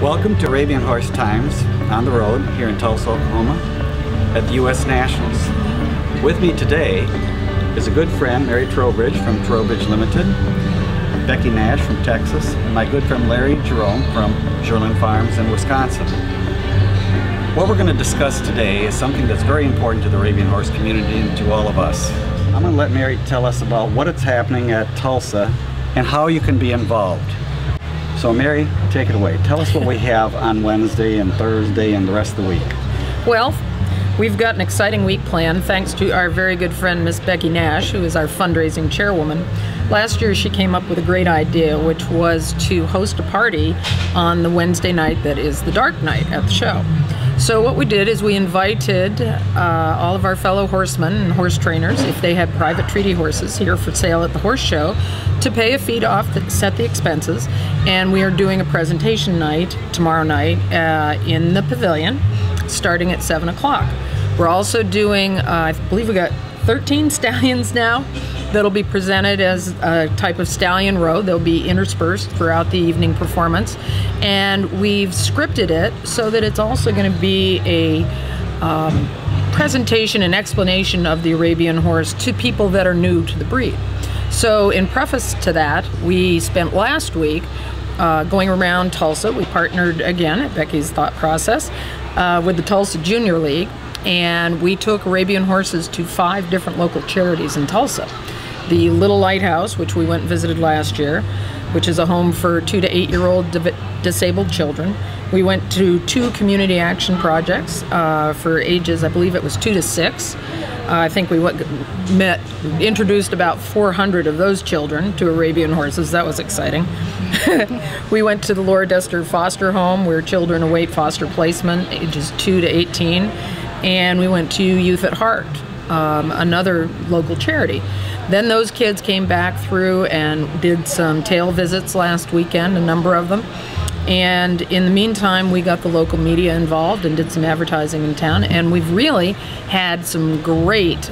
Welcome to Arabian Horse Times on the road here in Tulsa, Oklahoma at the U.S. Nationals. With me today is a good friend, Mary Trowbridge from Trowbridge Limited, Becky Nash from Texas, and my good friend Larry Jerome from Sherlin Farms in Wisconsin. What we're going to discuss today is something that's very important to the Arabian horse community and to all of us. I'm going to let Mary tell us about what is happening at Tulsa and how you can be involved. So Mary, take it away. Tell us what we have on Wednesday and Thursday and the rest of the week. Well, we've got an exciting week planned thanks to our very good friend Miss Becky Nash, who is our fundraising chairwoman. Last year she came up with a great idea, which was to host a party on the Wednesday night that is the dark night at the show. So what we did is we invited all of our fellow horsemen and horse trainers, if they had private treaty horses here for sale at the horse show, to pay a fee to offset the expenses. And we are doing a presentation night tomorrow night in the pavilion starting at 7 o'clock. We're also doing, I believe we got 13 stallions now that'll be presented as a type of stallion row. They'll be interspersed throughout the evening performance. And we've scripted it so that it's also going to be a presentation and explanation of the Arabian horse to people that are new to the breed. So in preface to that, we spent last week going around Tulsa. We partnered again at Becky's thought process with the Tulsa Junior League, and we took Arabian horses to 5 different local charities in Tulsa. The Little Lighthouse, which we went and visited last year, which is a home for 2 to 8-year-old disabled children. We went to 2 community action projects for ages, I believe it was 2 to 6. I think we introduced about 400 of those children to Arabian horses. That was exciting. We went to the Laura Dester Foster Home, where children await foster placement, ages 2 to 18. And we went to Youth at Heart, another local charity. Then those kids came back through and did some tail visits last weekend, a number of them. And in the meantime, we got the local media involved and did some advertising in town. And we've really had some great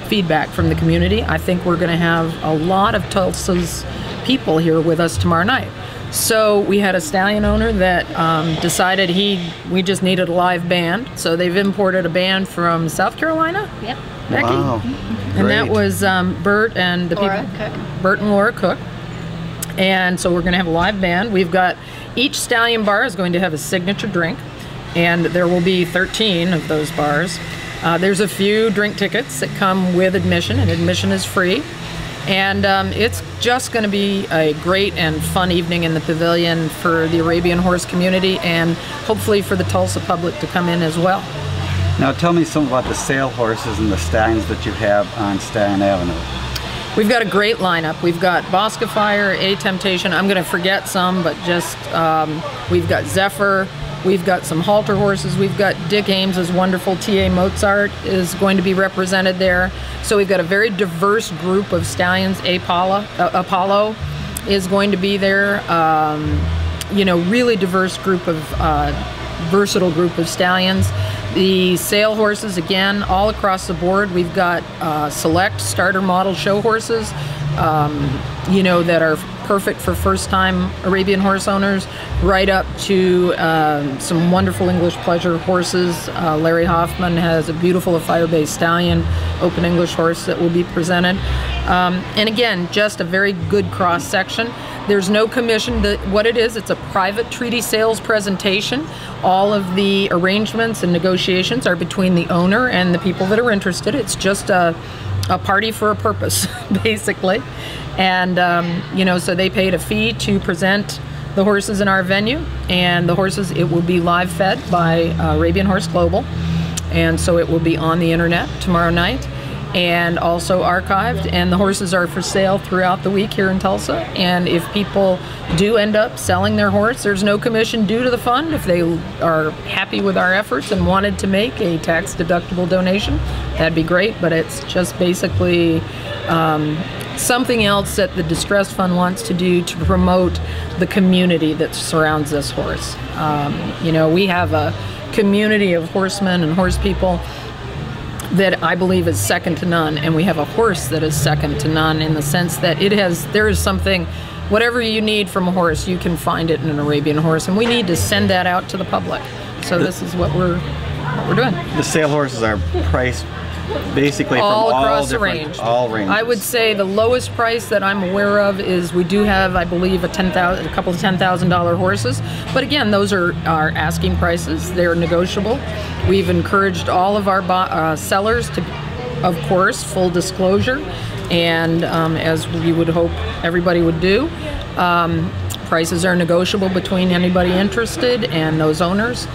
feedback from the community. I think we're going to have a lot of Tulsa's people here with us tomorrow night. So we had a stallion owner that decided we just needed a live band. So they've imported a band from South Carolina. Yep. Becky? Wow. And that was Bert and the Laura people. Cook. Bert and Laura Cook. And so we're going to have a live band. We've got, each stallion bar is going to have a signature drink, and there will be 13 of those bars. There's a few drink tickets that come with admission, and admission is free. And it's just going to be a great and fun evening in the pavilion for the Arabian horse community, and hopefully for the Tulsa public to come in as well. Now tell me some about the sale horses and the stallions that you have on Stallion Avenue. We've got a great lineup. We've got Boscafire, A Temptation. I'm going to forget some, but just we've got Zephyr. We've got some halter horses. We've got Dick Ames's wonderful T.A. Mozart is going to be represented there. So we've got a very diverse group of stallions. Apollo is going to be there. You know, really diverse group of, versatile group of stallions. The sale horses, again, all across the board. We've got select starter model show horses, you know, that are perfect for first-time Arabian horse owners, right up to some wonderful English pleasure horses. Larry Hoffman has a beautiful fire-based stallion, open English horse that will be presented. And again, just a very good cross-section. There's no commission. What it is, it's a private treaty sales presentation. All of the arrangements and negotiations are between the owner and the people that are interested. It's just a party for a purpose, basically. And, you know, so they paid a fee to present the horses in our venue. And the horses, it will be live fed by Arabian Horse Global. And so it will be on the internet tomorrow night, and also archived, and the horses are for sale throughout the week here in Tulsa. And if people do end up selling their horse, there's no commission due to the fund. If they are happy with our efforts and wanted to make a tax-deductible donation, that'd be great, but it's just basically something else that the Distress Fund wants to do to promote the community that surrounds this horse. You know, we have a community of horsemen and horse people that I believe is second to none, and we have a horse that is second to none in the sense that there is something whatever you need from a horse, you can find it in an Arabian horse, and we need to send that out to the public. So this is what we're doing. The sale horses are priced basically all from across the range. all ranges. I would say the lowest price that I'm aware of is we do have, I believe, a couple of $10,000 horses. But again, those are our asking prices. They're negotiable. We've encouraged all of our sellers to, of course, full disclosure, and as we would hope everybody would do, prices are negotiable between anybody interested and those owners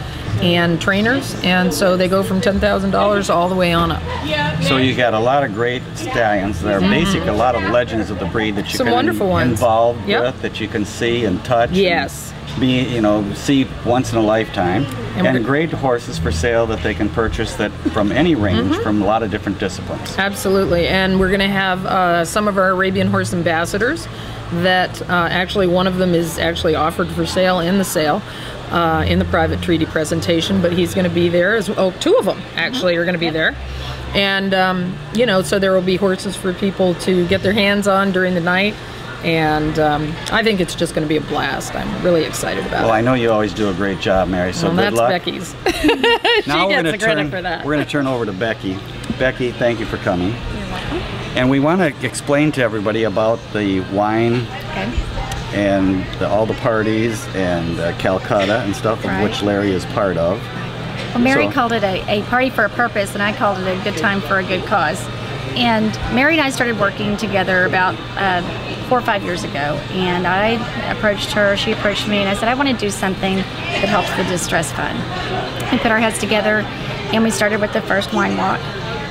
and trainers, and so they go from $10,000 all the way on up. So you got a lot of great stallions that are basically a lot of legends of the breed that you Some can wonderful ones. involved Yep. with, that you can see and touch. Yes. And see once in a lifetime. And great horses for sale that they can purchase that from any range, from a lot of different disciplines. Absolutely, and we're going to have some of our Arabian horse ambassadors that actually one of them is actually offered for sale in the sale. In the private treaty presentation, but he's going to be there as well. Two of them actually are going to be there, and so there will be horses for people to get their hands on during the night, and I think it's just going to be a blast. I'm really excited about it. Well, I know you always do a great job, Mary, so good luck. That's Becky's. Now she gets the credit for that. We're going to turn over to Becky. Becky, thank you for coming. You're welcome. And we want to explain to everybody about the wine and all the parties and Calcutta and stuff, of which Larry is part of. Well, Mary called it a party for a purpose, and I called it a good time for a good cause. And Mary and I started working together about 4 or 5 years ago, and I approached her, she approached me, and I said, I want to do something that helps the Distress Fund. We put our heads together, and we started with the first wine walk.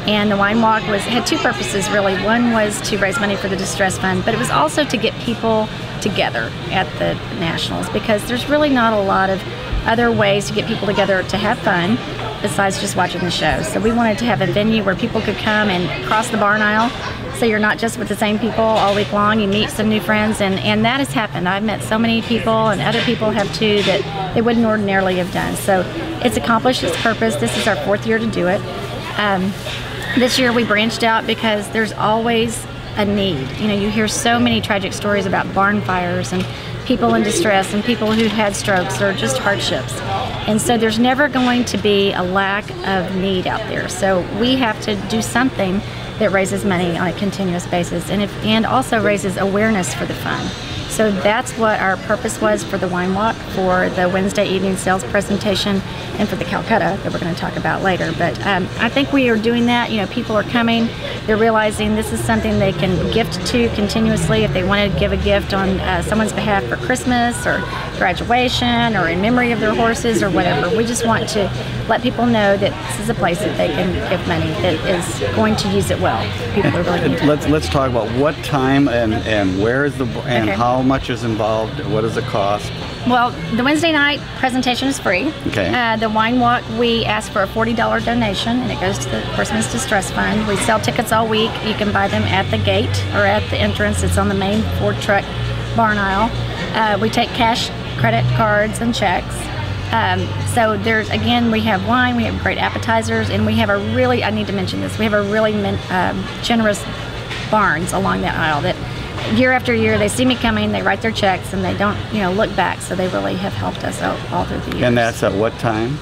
And the wine walk had two purposes, really. One was to raise money for the Distress Fund, but it was also to get people together at the Nationals, because there's really not a lot of other ways to get people together to have fun besides just watching the show. So we wanted to have a venue where people could come and cross the barn aisle, so you're not just with the same people all week long, you meet some new friends, and that has happened. I've met so many people, and other people have too, that they wouldn't ordinarily have done. So it's accomplished its purpose. This is our 4th year to do it. This year we branched out because there's always a need. You hear so many tragic stories about barn fires and people in distress and people who've had strokes or just hardships. And so there's never going to be a lack of need out there. So we have to do something that raises money on a continuous basis and also raises awareness for the fund. So that's what our purpose was for the wine walk, for the Wednesday evening sales presentation, and for the Calcutta that we're going to talk about later. But I think we are doing that. People are coming. They're realizing this is something they can gift to continuously if they want to give a gift on someone's behalf for Christmas or graduation or in memory of their horses or whatever. We just want to let people know that this is a place that they can give money that is going to use it well. People are really need it. Let's talk about what time and where is how much is involved. What does it cost? Well, the Wednesday night presentation is free. Okay. The wine walk, we ask for a $40 donation, and it goes to the Horsemen's Distress Fund. We sell tickets all week. You can buy them at the gate or at the entrance. It's on the main Ford truck barn aisle. We take cash, credit cards, and checks. So there's, again, we have wine, we have great appetizers, and we have a really, I need to mention this, we have a really generous barns along that aisle that year after year they see me coming, they write their checks, and they don't look back. So they really have helped us out all through the years. And that's at what time?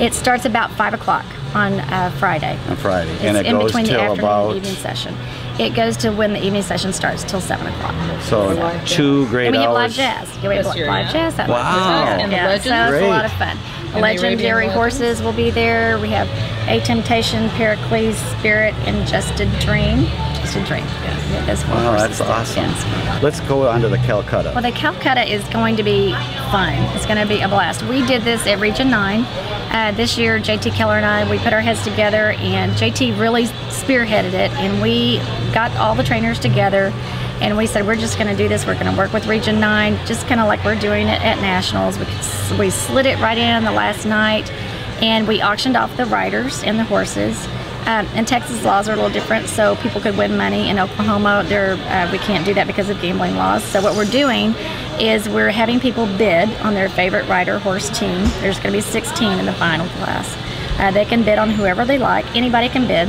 It starts about 5 o'clock on Friday. On Friday. It's and it in goes between the till afternoon about and evening session. It goes to when the evening session starts till 7 o'clock. So 2 great and we have live hours. jazz. Yeah, we have live jazz. Wow. And the Legends. So it's a lot of Great. fun. The legendary horses will be there. We have A Temptation, Pericles, Spirit, and Just a Dream. Just a Dream. Yeah, those 4 Wow, horses. that's awesome. Yes. Let's go on to the Calcutta. Well, the Calcutta is going to be fun. It's going to be a blast. We did this at Region 9. This year, JT Keller and I, we put our heads together, and JT really spearheaded it, and we got all the trainers together, and we said, we're just going to do this. We're going to work with Region 9, just kind of like we're doing it at Nationals. We slid it right in the last night, and we auctioned off the riders and the horses. And Texas laws are a little different, so people could win money. In Oklahoma, we can't do that because of gambling laws. So what we're doing is we're having people bid on their favorite rider horse team. There's going to be 16 in the final class. They can bid on whoever they like. Anybody can bid.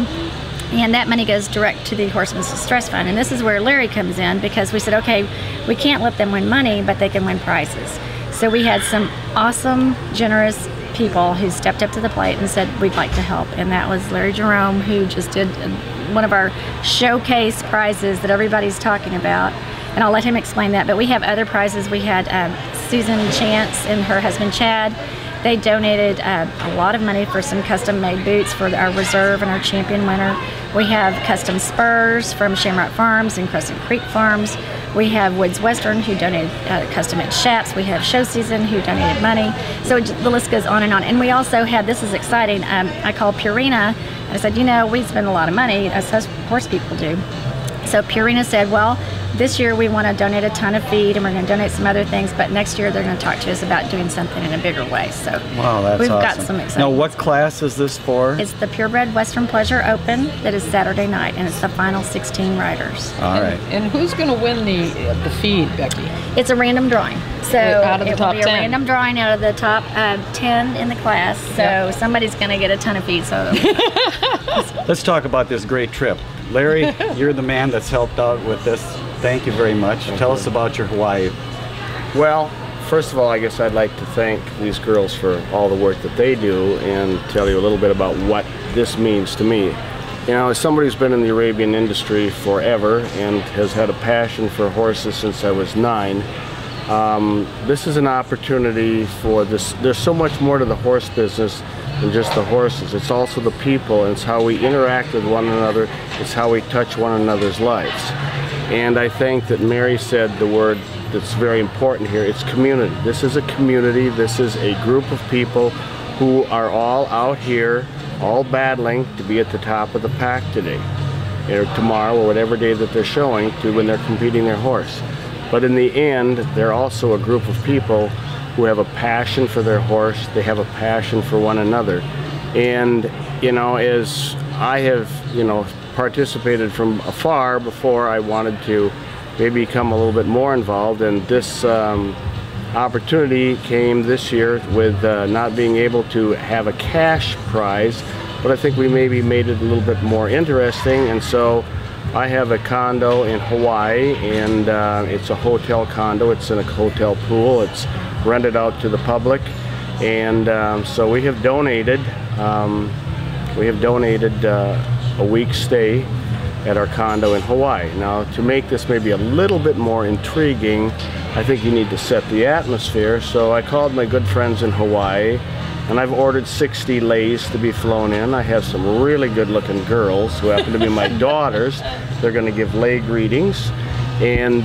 And that money goes direct to the Horsemans Distress Fund. And this is where Larry comes in, because we said, okay, we can't let them win money, but they can win prizes. So we had some awesome, generous people who stepped up to the plate and said, we'd like to help. And that was Larry Jerome, who just did one of our showcase prizes that everybody's talking about. And I'll let him explain that. But we have other prizes. We had Susan Chance and her husband Chad. They donated a lot of money for some custom-made boots for our reserve and our champion winner. We have custom spurs from Shamrock Farms and Crescent Creek Farms. We have Woods Western, who donated custom-made chaps. We have Show Season, who donated money. So the list goes on. And we also had, this is exciting, I called Purina, and I said, you know, we spend a lot of money, as horse people do. So Purina said, well, this year we want to donate a ton of feed, and we're going to donate some other things, but next year they're going to talk to us about doing something in a bigger way. So wow, that's we've awesome. got some exciting. Now, what class is this for? It's the Purebred Western Pleasure Open that is Saturday night, and it's the final 16 riders. All right. And who's going to win the feed, Becky? It's a random drawing. So out of the it top will be 10. a random drawing out of the top 10 in the class. So somebody's going to get a ton of feed. So Let's talk about this great trip. Larry, you're the man that's helped out with this. Thank you very much. Tell us about your Hawaii. Well, first of all, I guess I'd like to thank these girls for all the work that they do and tell you a little bit about what this means to me. You know, as somebody who's been in the Arabian industry forever and has had a passion for horses since I was 9, this is an opportunity for this. There's so much more to the horse business than just the horses. It's also the people, and it's how we interact with one another. It's how we touch one another's lives. And I think that Mary said the word that's very important here. It's community. This is a community. This is a group of people who are all out here, all battling to be at the top of the pack today, or tomorrow, or whatever day that they're showing to when they're competing their horse. But in the end, they're also a group of people who have a passion for their horse. They have a passion for one another. And, you know, as I have, you know, participated from afar before, I wanted to maybe become a little bit more involved, and this opportunity came this year with not being able to have a cash prize, but I think we maybe made it a little bit more interesting. And so I have a condo in Hawaii, and it's a hotel condo. It's in a hotel pool. It's rented out to the public, and so we have donated a week's stay at our condo in Hawaii. Now, to make this maybe a little bit more intriguing, I think you need to set the atmosphere. So I called my good friends in Hawaii, and I've ordered 60 leis to be flown in. I have some really good-looking girls who happen to be my daughters. They're going to give lei greetings. And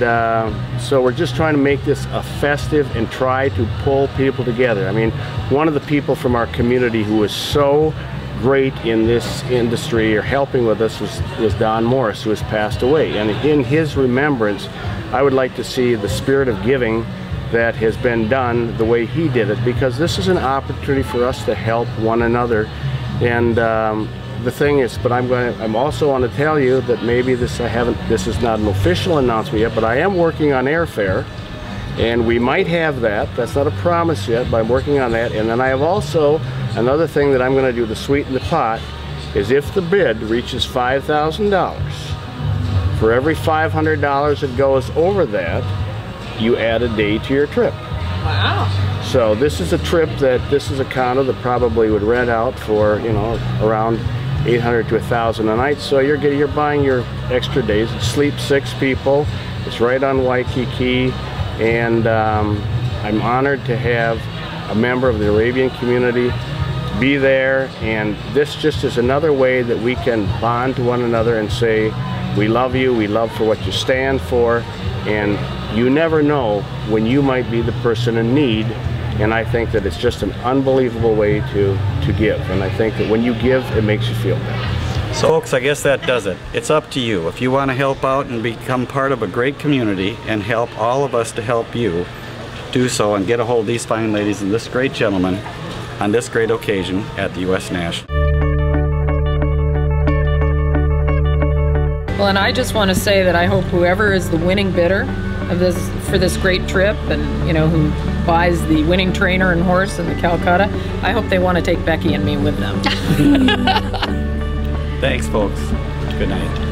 so we're just trying to make this a festive and try to pull people together. I mean, one of the people from our community who was so great in this industry or helping with us was Don Morris, who has passed away. And in his remembrance, I would like to see the spirit of giving that has been done the way he did it, because this is an opportunity for us to help one another. And the thing is, but I'm also want to tell you that maybe this is not an official announcement yet, but I am working on airfare, and we might have that. That's not a promise yet, but I'm working on that. And then I have also another thing that I'm going to do to sweeten the pot is if the bid reaches $5,000, for every $500 that goes over that, you add a day to your trip. Wow. So this is a trip this is a condo that probably would rent out for, you know, around $800 to $1,000 a night. So you're buying your extra days. It sleeps 6 people. It's right on Waikiki, and I'm honored to have a member of the Arabian community be there, and this just is another way that we can bond to one another and say, we love you, we love for what you stand for, and you never know when you might be the person in need. And I think that it's just an unbelievable way to give, and I think that when you give, it makes you feel better. So folks, I guess that does it. It's up to you. If you want to help out and become part of a great community and help all of us to help you, do so and get a hold of these fine ladies and this great gentleman on this great occasion at the U.S. National. Well, and I just want to say that I hope whoever is the winning bidder of for this great trip, and you know, who buys the winning trainer and horse and the Calcutta, I hope they want to take Becky and me with them. Thanks, folks. Good night.